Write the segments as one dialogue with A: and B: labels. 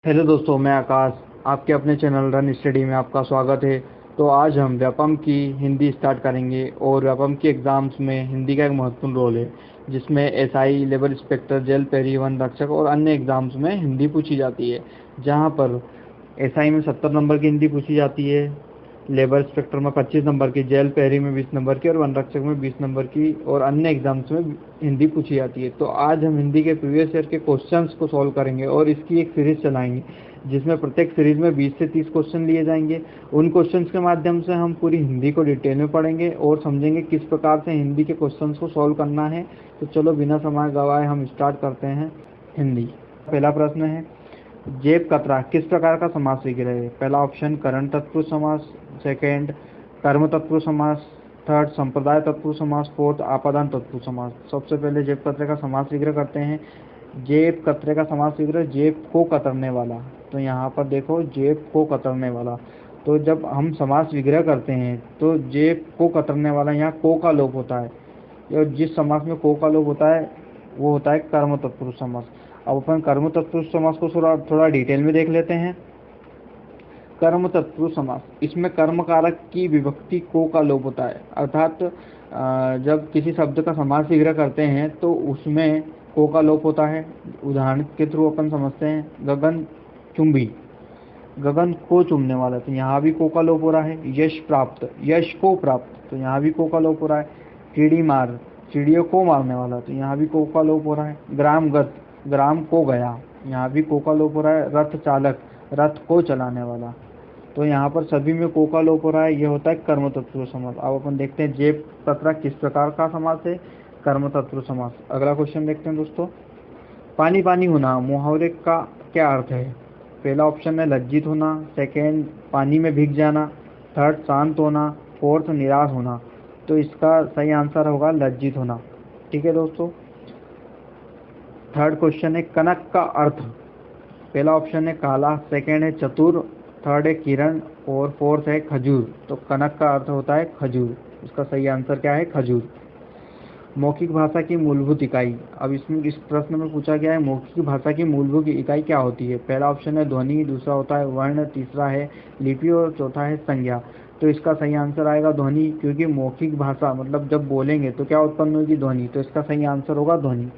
A: Hello दोस्तों, मैं आकाश। आपके अपने चैनल रन स्टडी में आपका स्वागत है। तो आज हम व्यापम की हिंदी स्टार्ट करेंगे और व्यापम की एग्ज़ाम्स में हिंदी का एक महत्वपूर्ण रोल है, जिसमें एसआई, लेबर इंस्पेक्टर, जेल पेरी, वन रक्षक और अन्य एग्ज़ाम्स में हिंदी पूछी जाती है। जहां पर एसआई में 70 नंबर की हिंदी पूछी जाती है, लेबर इंस्पेक्टर में 25 नंबर की, जेल पेरी में 20 नंबर की और वन रक्षक में 20 नंबर की और अन्य एग्जाम्स में हिंदी पूछी जाती है। तो आज हम हिंदी के प्रीवियस ईयर के क्वेश्चंस को सॉल्व करेंगे और इसकी एक सीरीज चलाएंगे, जिसमें प्रत्येक सीरीज में 20 से 30 क्वेश्चन लिए जाएंगे। उन क्वेश्चंस के माध्यम से हम पूरी हिंदी को डिटेल में पढ़ेंगे और समझेंगे किस प्रकार से हिंदी के क्वेश्चंस को सॉल्व करना है। तो चलो बिना समय गवाए हम स्टार्ट करते हैं हिंदी। पहला प्रश्न है, जेब कतरा किस प्रकार का समास विग्रह है? पहला ऑप्शन करण तत्पुरुष समास, सेकंड कर्म तत्पुरुष समास, थर्ड संप्रदाय तत्पुरुष समास, फोर्थ आपादान तत्पुरुष समास। सबसे पहले जेब कतरे का समास विग्रह करते हैं। जेब कतरे का समास विग्रह, जेब को कतरने वाला। तो यहाँ पर देखो, जेब को कतरने वाला। तो जब हम समास विग्रह करते हैं तो जेब को कतरने वाला, यहाँ को का लोप होता है। और जिस समास में को का लोप होता है वो होता है कर्म तत्पुरुष समास। अब अपन कर्म तत्पुरुष समास को थोड़ा थोड़ा डिटेल में देख लेते हैं। कर्म तत्पुरुष समास, इसमें कर्म कारक की विभक्ति को का लोप होता है, अर्थात जब किसी शब्द का समास विग्रह करते हैं तो उसमें को का लोप होता है। उदाहरण के थ्रू अपन समझते हैं, गगन चुंबी, गगन को चूमने वाला, तो यहाँ भी को का लोप हो रहा है। यश प्राप्त, यश को प्राप्त, तो यहाँ भी को का लोप हो रहा है। चिड़ी मार, चिड़ियों को मारने वाला, तो यहाँ भी को का लोप हो रहा है। ग्रामगत, ग्राम को गया, यहाँ भी को का लोप हो रहा है। रथ चालक, रथ को चलाने वाला, तो यहाँ पर सभी में को का लोप हो रहा है। ये होता है कर्म तत्पुरुष समास। अब अपन देखते हैं जेब कतरा किस प्रकार का समास है, कर्म तत्पुरुष समास। अगला क्वेश्चन देखते हैं दोस्तों। पानी पानी होना मुहावरे का क्या अर्थ है? पहला ऑप्शन है लज्जित होना, सेकेंड पानी में भीग जाना, थर्ड शांत होना, फोर्थ निराश होना। तो इसका सही आंसर होगा लज्जित होना। ठीक है दोस्तों। थर्ड क्वेश्चन है कनक का अर्थ। पहला ऑप्शन है काला, सेकेंड है चतुर, थर्ड है किरण और फोर्थ है खजूर। तो कनक का अर्थ होता है खजूर। इसका सही आंसर क्या है? खजूर। मौखिक भाषा की मूलभूत इकाई। अब इसमें इस प्रश्न में पूछा गया है मौखिक भाषा की मूलभूत इकाई क्या होती है? पहला ऑप्शन है ध्वनि, दूसरा होता है वर्ण, तीसरा है लिपि और चौथा है संज्ञा। तो इसका सही आंसर आएगा ध्वनि, क्योंकि मौखिक भाषा मतलब जब बोलेंगे तो क्या उत्पन्न होगी? ध्वनि। तो इसका सही आंसर होगा ध्वनि।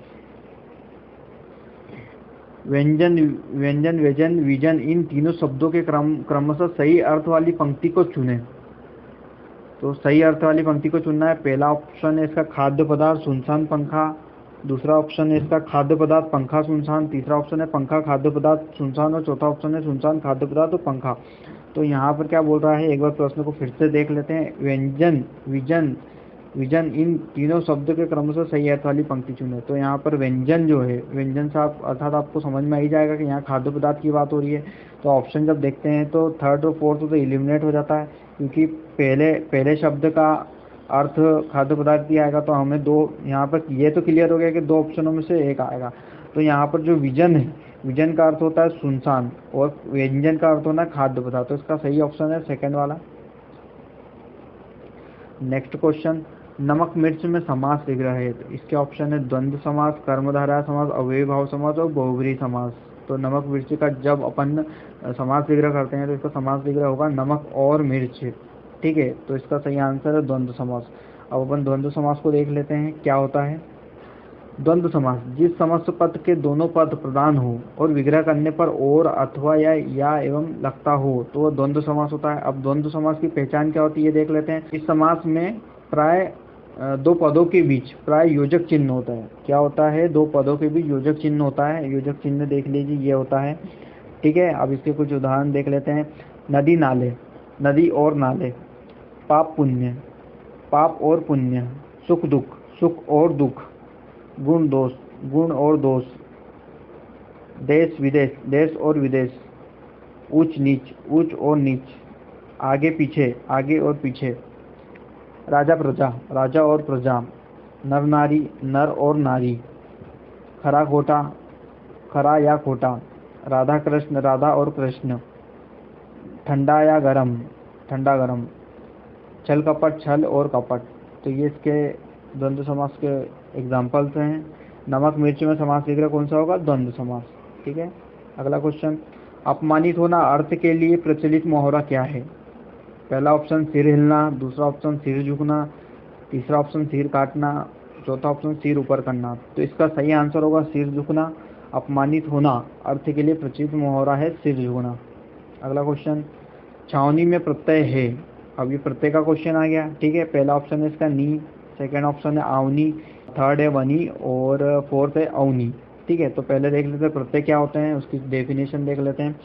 A: व्यंजन, व्यंजन, व्यजन, विजन, इन तीनों शब्दों के क्रमशः सही अर्थ वाली पंक्ति को चुनें। तो सही अर्थ वाली पंक्ति को चुनना है। पहला ऑप्शन है इसका खाद्य पदार्थ सुनसान पंखा, दूसरा ऑप्शन है इसका खाद्य पदार्थ पंखा सुनसान, तीसरा ऑप्शन है पंखा खाद्य पदार्थ सुनसान और चौथा ऑप्शन है सुनसान खाद्य पदार्थ और पंखा। तो यहाँ पर क्या बोल रहा है, एक बार प्रश्न को फिर से देख लेते हैं। व्यंजन, विजन, विजन, इन तीनों शब्द के क्रमशः सही अर्थ वाली पंक्ति चुने। तो यहाँ पर व्यंजन जो है, व्यंजन से आप अर्थात आपको समझ में आ ही जाएगा कि यहाँ खाद्य पदार्थ की बात हो रही है। तो ऑप्शन जब देखते हैं तो थर्ड और फोर्थ तो इलिमिनेट हो जाता है, क्योंकि पहले पहले शब्द का अर्थ खाद्य पदार्थ ही आएगा। तो हमें दो, यहाँ पर ये तो क्लियर हो गया कि दो ऑप्शनों में से एक आएगा। तो यहाँ पर जो विजन है, विजन का अर्थ होता है सुनसान और व्यंजन का अर्थ होना है खाद्य पदार्थ। तो इसका सही ऑप्शन है सेकंड वाला। नेक्स्ट क्वेश्चन, नमक मिर्च में समास विग्रह है। तो इसके ऑप्शन है द्वंद्व समास, कर्मधारय समास, अव्ययी भाव समास और बहुब्रीहि समास। तो नमक मिर्च का जब अपन समास विग्रह करते हैं तो इसका समास विग्रह होगा नमक और मिर्च। ठीक है, तो इसका सही आंसर है द्वंद्व समास। अब अपन द्वंद्व समास को देख लेते हैं क्या होता है। द्वंद्व समास, जिस समस्त पद के दोनों पद प्रधान हो और विग्रह करने पर और अथवा या एवं लगता हो तो वह द्वंद्व समास होता है। अब द्वंद्व समास की पहचान क्या होती है देख लेते हैं। इस समास में प्राय दो पदों के बीच प्राय योजक चिन्ह होता है। क्या होता है? दो पदों के बीच योजक चिन्ह होता है। योजक चिन्ह देख लीजिए, ये होता है। ठीक है, अब इसके कुछ उदाहरण देख लेते हैं। नदी नाले, नदी और नाले। पाप पुण्य, पाप और पुण्य। सुख दुख, सुख और दुख। गुण दोष, गुण और दोष। देश विदेश, देश और विदेश। ऊंच नीच, ऊंच और नीच। आगे पीछे, आगे और पीछे। राजा प्रजा, राजा और प्रजा। नर नारी, नर और नारी। खरा खोटा, खरा या खोटा। राधा कृष्ण, राधा और कृष्ण। ठंडा या गरम, ठंडा गरम। छल कपट, छल और कपट। तो ये इसके द्वंद्व समास के एग्जाम्पल्स हैं। नमक मिर्च में समास विग्रह कौन सा होगा? द्वंद्व समास। ठीक है, अगला क्वेश्चन, अपमानित होना अर्थ के लिए प्रचलित मुहावरा क्या है? पहला ऑप्शन सिर हिलना, दूसरा ऑप्शन सिर झुकना, तीसरा ऑप्शन सिर काटना, चौथा ऑप्शन सिर ऊपर करना। तो इसका सही आंसर होगा सिर झुकना। अपमानित होना अर्थ के लिए प्रचलित मुहावरा है सिर झुकना। अगला क्वेश्चन, छावनी में प्रत्यय है। अब ये प्रत्यय का क्वेश्चन आ गया, ठीक है। पहला ऑप्शन है इसका नी, सेकंड ऑप्शन है आवनी, थर्ड है वनी और फोर्थ है अवनी, ठीक है। तो पहले देख लेते हैं प्रत्यय क्या होते हैं, उसकी डेफिनेशन देख लेते हैं।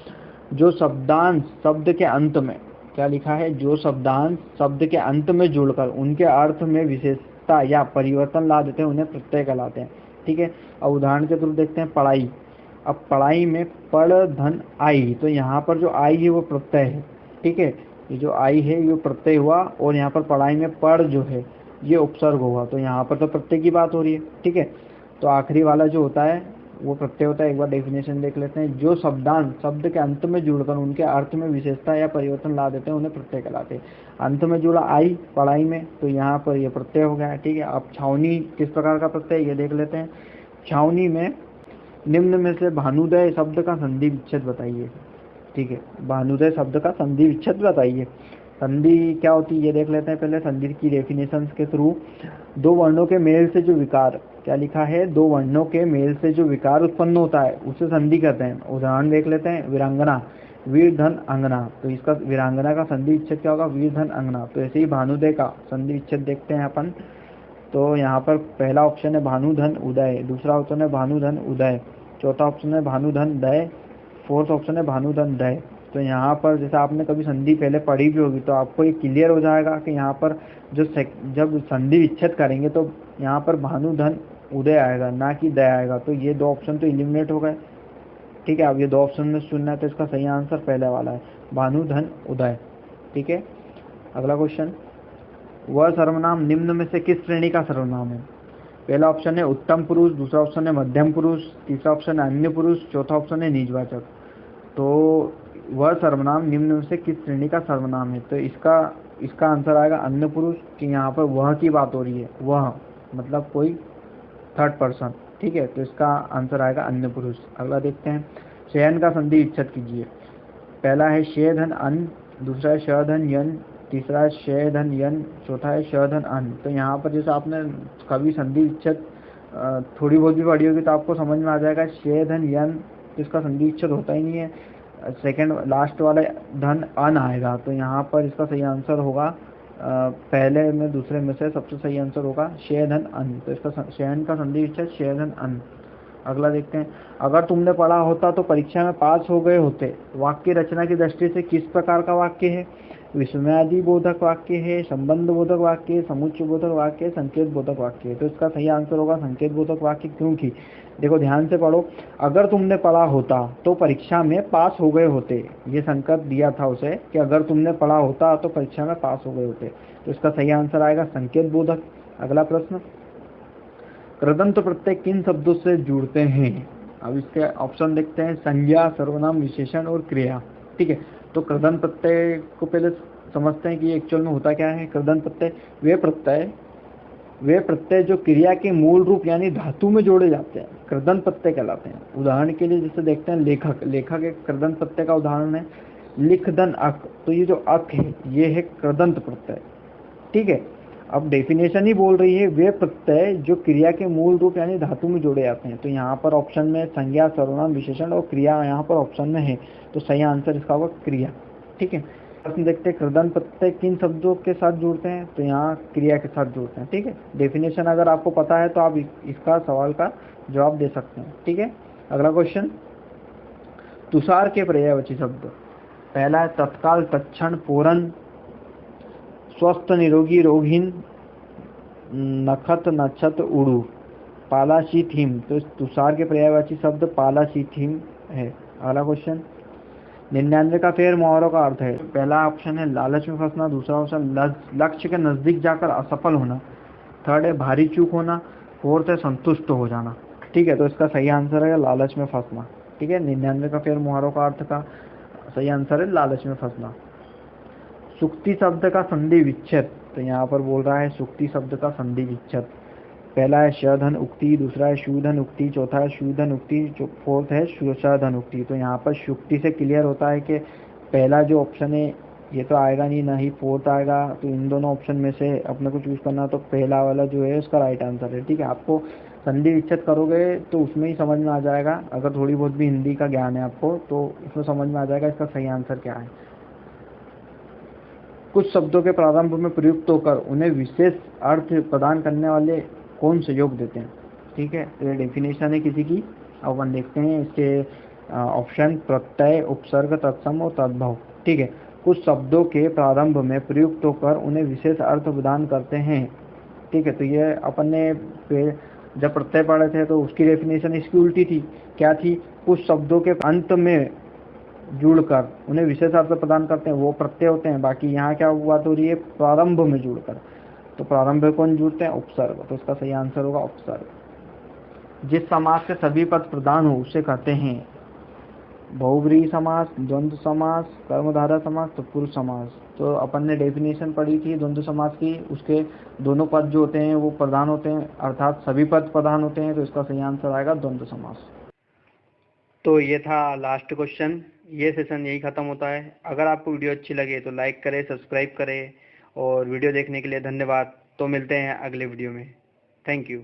A: जो शब्दांश शब्द के अंत में, क्या लिखा है, जो शब्दांश शब्द के अंत में जुड़कर उनके अर्थ में विशेषता या परिवर्तन ला देते हैं उन्हें प्रत्यय कहलाते हैं, ठीक है। अब उदाहरण के थ्रू देखते हैं पढ़ाई। अब पढ़ाई में पढ़ धन आई, तो यहाँ पर जो आई है वो प्रत्यय है, ठीक है। ये जो आई है ये प्रत्यय हुआ और यहाँ पर पढ़ाई में पढ़ जो है ये उपसर्ग होगा, तो यहाँ पर तो प्रत्यय की बात हो रही है, ठीक है। तो आखिरी वाला जो होता है वो प्रत्यय होता है। एक बार डेफिनेशन देख लेते हैं। जो शब्दांश शब्द के अंत में जुड़कर उनके अर्थ में विशेषता या परिवर्तन ला देते हैं उन्हें प्रत्यय कहलाते हैं। अंत में जुड़ा आई पढ़ाई में, तो यहाँ पर ये प्रत्यय हो गया, ठीक है। अब छावनी किस प्रकार का प्रत्यय ये देख लेते हैं। छावनी में निम्न में से भानुदय शब्द का संधि विच्छेद बताइए, ठीक है। भानुदय शब्द का संधि विच्छेद बताइए। संधि क्या होती है ये देख लेते हैं पहले संधि की डेफिनेशन के थ्रू। दो वर्णों के मेल से जो विकार, क्या लिखा है, दो वर्णों के मेल से जो विकार उत्पन्न होता है उसे संधि कहते हैं। उदाहरण देख लेते हैं, वीरांगना, वीर धन अंगना, तो इसका वीरांगना का संधि विच्छेद क्या होगा, वीर धन अंगना। तो ऐसे ही भानुदय का संधि विच्छेद देखते हैं अपन। तो यहाँ पर पहला ऑप्शन है भानुधन उदय, दूसरा ऑप्शन है भानुधन उदय, चौथा ऑप्शन है भानुधन दय, फोर्थ ऑप्शन है भानुधन दय। तो यहाँ पर जैसे आपने कभी संधि पहले पढ़ी भी होगी तो आपको ये क्लियर हो जाएगा कि यहाँ पर जब संधि विच्छेद करेंगे तो यहाँ पर भानुधन उदय आएगा ना कि दय आएगा। तो ये दो ऑप्शन तो एलिमिनेट हो गए, ठीक है। अब ये दो ऑप्शन में चुनना है तो इसका सही आंसर पहले वाला है, भानुधन उदय, ठीक है। अगला क्वेश्चन, वह सर्वनाम निम्न में से किस श्रेणी का सर्वनाम है? पहला ऑप्शन है उत्तम पुरुष, दूसरा ऑप्शन है मध्यम पुरुष, तीसरा ऑप्शन है अन्य पुरुष, चौथा ऑप्शन है निजवाचक। तो वह सर्वनाम निम्न में से किस श्रेणी का सर्वनाम है? तो इसका आंसर आएगा अन्य पुरुष, कि यहाँ पर वह की बात हो रही है, वह मतलब कोई थर्ड पर्सन, ठीक है। तो इसका आंसर आएगा अन्य पुरुष। अगला देखते हैं, शयन का संधि विच्छेद कीजिए। पहला है शय धन अन, दूसरा है श धन यन, तीसरा है शय धन यन, चौथा है श धन अन। तो यहाँ पर जैसे आपने कभी संधि विच्छेद थोड़ी बहुत भी पढ़ी होगी तो आपको समझ में आ जाएगा, शय धन यन तो इसका संधि विच्छेद होता ही नहीं है, सेकंड लास्ट वाला धन अन आएगा। तो यहाँ पर इसका सही आंसर होगा पहले में दूसरे में से सबसे सही आंसर होगा शय धन अन। तो इसका शयन का संधि विच्छेद शय धन अन। अगला देखते हैं, अगर तुमने पढ़ा होता तो परीक्षा में पास हो गए होते, वाक्य रचना की दृष्टि से किस प्रकार का वाक्य है? विस्मयादि बोधक वाक्य है, संबंध बोधक वाक्य है, समुच्चय बोधक वाक्य है, संकेत बोधक वाक्य है। तो इसका सही आंसर होगा संकेत बोधक वाक्य, क्योंकि देखो ध्यान से पढ़ो, अगर तुमने पढ़ा होता तो परीक्षा में पास हो गए होते, ये संकेत दिया था उसे कि अगर तुमने पढ़ा होता तो परीक्षा में पास हो गए होते। तो इसका सही आंसर आएगा संकेत बोधक। अगला प्रश्न, कृदंत प्रत्यय किन शब्दों से जुड़ते हैं? अब इसके ऑप्शन देखते हैं, संज्ञा, सर्वनाम, विशेषण और क्रिया, ठीक है। तो कृदंत प्रत्यय को पहले समझते हैं कि एक्चुअल में होता क्या है। कृदंत प्रत्यय वे प्रत्यय जो क्रिया के मूल रूप यानी धातु में जोड़े जाते हैं कृदंत प्रत्यय कहलाते हैं। उदाहरण के लिए जैसे देखते हैं लेखक एक कृदंत प्रत्यय का उदाहरण है, लिखदन अक, तो ये जो अक है ये है कृदंत प्रत्यय, ठीक है। अब डेफिनेशन ही बोल रही है वे प्रत्यय जो क्रिया के मूल रूप यानी धातु में जोड़े जाते हैं। तो यहाँ पर ऑप्शन में संज्ञा, सर्वनाम, विशेषण और क्रिया यहाँ पर ऑप्शन में है, तो सही आंसर इसका होगा क्रिया, ठीक है। प्रश्न देखते हैं, कृदंत प्रत्यय किन शब्दों के साथ जुड़ते हैं? तो यहाँ क्रिया के साथ जुड़ते हैं, ठीक है। डेफिनेशन अगर आपको पता है तो आप इसका सवाल का जवाब दे सकते हैं, ठीक है। अगला क्वेश्चन, तुषार के पर्यायवाची शब्द। पहला है तत्काल, तत्क्षण, पूरन, स्वस्थ, निरोगी, रोगहीन, नखत, नक्षत, उड़ू, पाला, शीत, हिम। तो तुषार के पर्यायवाची शब्द पाला, शीत, हिम है। अगला क्वेश्चन, 99 का फेर मुहावरों का अर्थ है। पहला ऑप्शन है लालच में फंसना, दूसरा ऑप्शन लक्ष्य के नजदीक जाकर असफल होना, थर्ड है भारी चूक होना, फोर्थ है संतुष्ट हो जाना, ठीक है। तो इसका सही आंसर है लालच में फंसना, ठीक है। 99 का फेर मुहावरों का अर्थ का सही आंसर है लालच में फंसना। सुक्ति शब्द का संधि विच्छेद, तो यहाँ पर बोल रहा है सुक्ति शब्द का संधि विच्छेद। पहला है श-धन उक्ति, दूसरा है शू-धन उक्ति, चौथा है शू-धन उक्ति, फोर्थ है श-धन उक्ति। तो यहाँ पर शुक्ति से क्लियर होता है कि पहला जो ऑप्शन है ये तो आएगा नहीं, ना ही फोर्थ आएगा। तो इन दोनों ऑप्शन में से अपने को चूज करना, तो पहला वाला जो है उसका राइट आंसर है। ठीक है, आपको संधि विच्छेद करोगे तो उसमें ही समझ में आ जाएगा। अगर थोड़ी बहुत भी हिंदी का ज्ञान है आपको तो उसमें समझ में आ जाएगा इसका सही आंसर क्या है। कुछ शब्दों के प्रारंभ में प्रयुक्त होकर उन्हें विशेष अर्थ प्रदान करने वाले कौन से योग देते हैं। ठीक है, तो ये डेफिनेशन है किसी की। अब अपन देखते हैं इसके ऑप्शन: प्रत्यय, उपसर्ग, तत्सम और तद्भव। ठीक है, कुछ शब्दों के प्रारंभ में प्रयुक्त होकर उन्हें विशेष अर्थ प्रदान करते हैं। ठीक है, तो ये अपन ने जब प्रत्यय पढ़े थे तो उसकी डेफिनेशन इसकी उल्टी थी। क्या थी? कुछ शब्दों के अंत में जुड़कर उन्हें विशेष अर्थ प्रदान करते हैं, वो प्रत्यय होते हैं। बाकी यहाँ क्या बात हो रही है? प्रारंभ में जुड़कर। तो प्रारंभ में कौन जुड़ते हैं? उपसर्ग। तो इसका सही आंसर होगा उपसर्ग। जिस समास से सभी पद प्रधान हो उसे कहते हैं बहुव्रीहि समास, द्वंद्व समास, कर्मधारय समास, तत्पुरुष समास। तो अपन ने डेफिनेशन पढ़ी थी द्वंद्व समास की, उसके दोनों पद जो होते हैं वो प्रधान होते हैं, अर्थात सभी पद प्रधान होते हैं। तो इसका सही आंसर आएगा द्वंद्व समास। तो ये था लास्ट क्वेश्चन। ये सेशन यही ख़त्म होता है। अगर आपको वीडियो अच्छी लगे तो लाइक करें, सब्सक्राइब करें, और वीडियो देखने के लिए धन्यवाद। तो मिलते हैं अगले वीडियो में। Thank you.